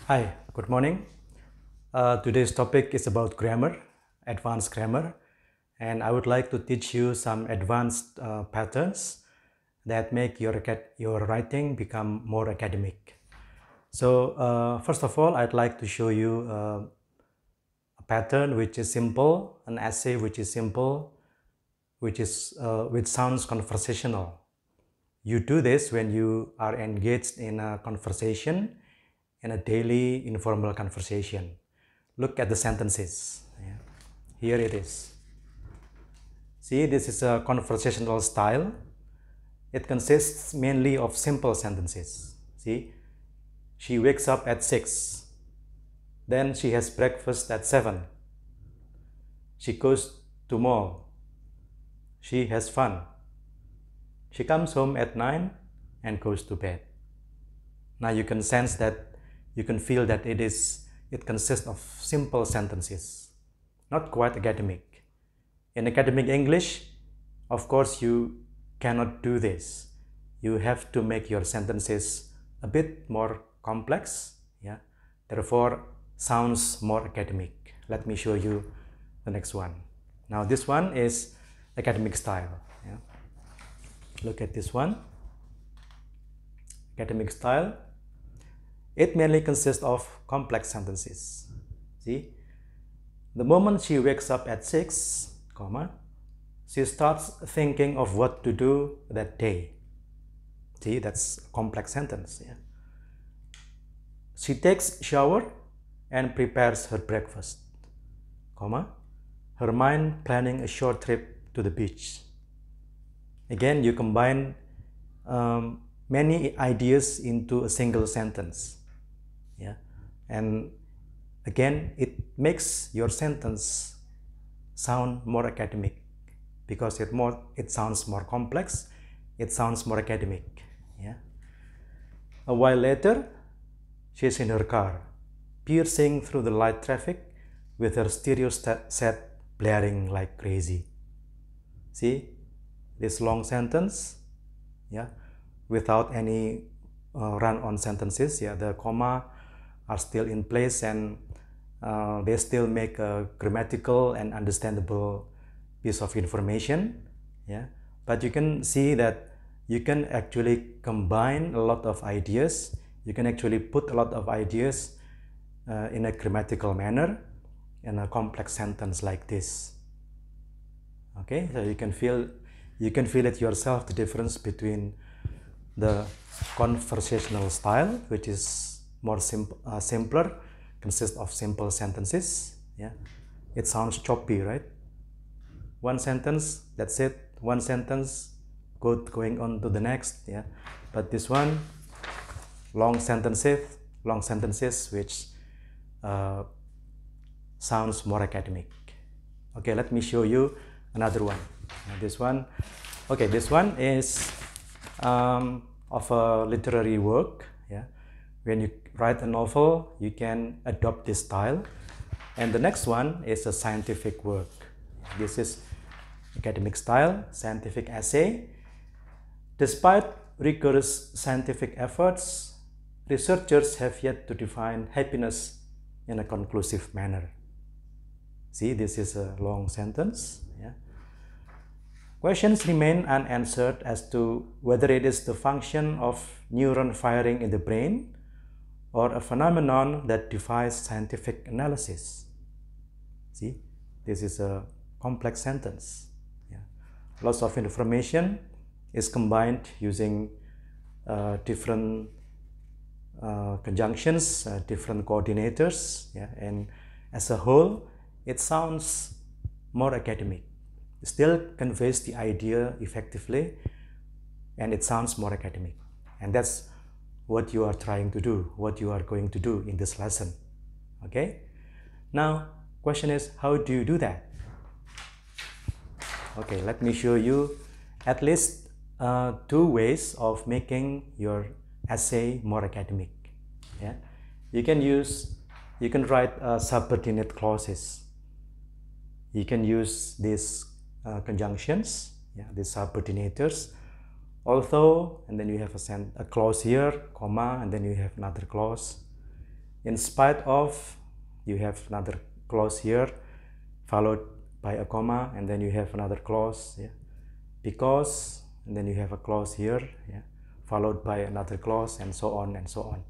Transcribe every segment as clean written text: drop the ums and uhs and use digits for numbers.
Hi, good morning. Today's topic is about grammar, advanced grammar, and I would like to teach you some advanced patterns that make your writing become more academic. So, first of all, I'd like to show you a pattern which is simple, an essay which is simple, which sounds conversational. You do this when you are engaged in a conversation, in a daily informal conversation. Look at the sentences. Yeah. Here it is. See, this is a conversational style. It consists mainly of simple sentences. See, she wakes up at 6. Then she has breakfast at 7. She goes to mall. She has fun. She comes home at 9 and goes to bed. Now you can sense that, you can feel that it consists of simple sentences, not quite academic. In academic English, of course, you cannot do this. You have to make your sentences a bit more complex, yeah. Therefore, sounds more academic. Let me show you the next one. Now, this one is academic style. Yeah. Look at this one. Academic style. It mainly consists of complex sentences. See, the moment she wakes up at 6, she starts thinking of what to do that day. See, that's a complex sentence. Yeah. She takes shower and prepares her breakfast, her mind planning a short trip to the beach. Again, you combine many ideas into a single sentence. Yeah, and again, it makes your sentence sound more academic because it sounds more complex, it sounds more academic. Yeah. A while later, she's in her car, piercing through the light traffic with her stereo set blaring like crazy. See this long sentence, yeah, without any run-on sentences. Yeah, the comma are still in place and they still make a grammatical and understandable piece of information. Yeah, but you can see that you can actually combine a lot of ideas. You can actually put a lot of ideas in a grammatical manner in a complex sentence like this. Okay, so you can feel it yourself, the difference between the conversational style, which is more simpler, consists of simple sentences. Yeah, it sounds choppy, right? One sentence, that's it. One sentence, going on to the next. Yeah, but this one, long sentences, which sounds more academic. Okay, let me show you another one. Now this one, okay, this one is of a literary work. Yeah, when you write a novel, you can adopt this style. And the next one is a scientific work. This is academic style, scientific essay. Despite rigorous scientific efforts, researchers have yet to define happiness in a conclusive manner. See, this is a long sentence. Yeah. Questions remain unanswered as to whether it is the function of neuron firing in the brain or a phenomenon that defies scientific analysis. See, this is a complex sentence. Yeah. Lots of information is combined using different conjunctions, different coordinators, yeah, and as a whole, it sounds more academic. It still conveys the idea effectively, and it sounds more academic. And that's what you are trying to do, what you are going to do in this lesson. Okay? Now, question is, how do you do that? Okay, let me show you at least 2 ways of making your essay more academic. Yeah, you can write subordinate clauses. You can use these conjunctions, yeah, these subordinators. Although, and then you have a clause here, comma, and then you have another clause. In spite of, you have another clause here, followed by a comma, and then you have another clause, yeah? Because, and then you have a clause here, yeah? Followed by another clause, and so on and so on.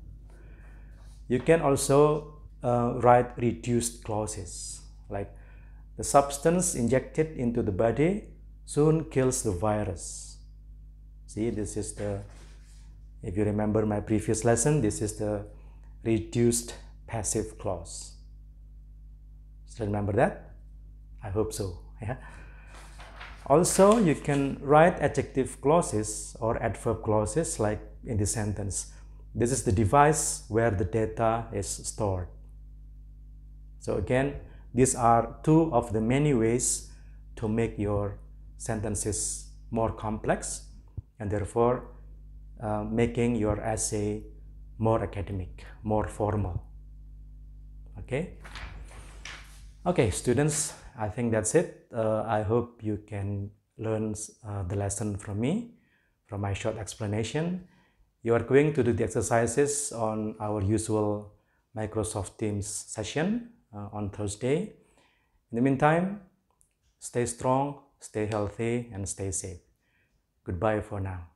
You can also write reduced clauses, like the substance injected into the body soon kills the virus. See, this is the, if you remember my previous lesson, this is the reduced passive clause. Still remember that? I hope so. Yeah. Also, you can write adjective clauses or adverb clauses like in this sentence. This is the device where the data is stored. So again, these are two of the many ways to make your sentences more complex and therefore making your essay more academic, more formal. Okay? Okay, students, I think that's it. I hope you can learn the lesson from me, from my short explanation. You are going to do the exercises on our usual Microsoft Teams session on Thursday. In the meantime, stay strong, stay healthy, and stay safe. Goodbye for now.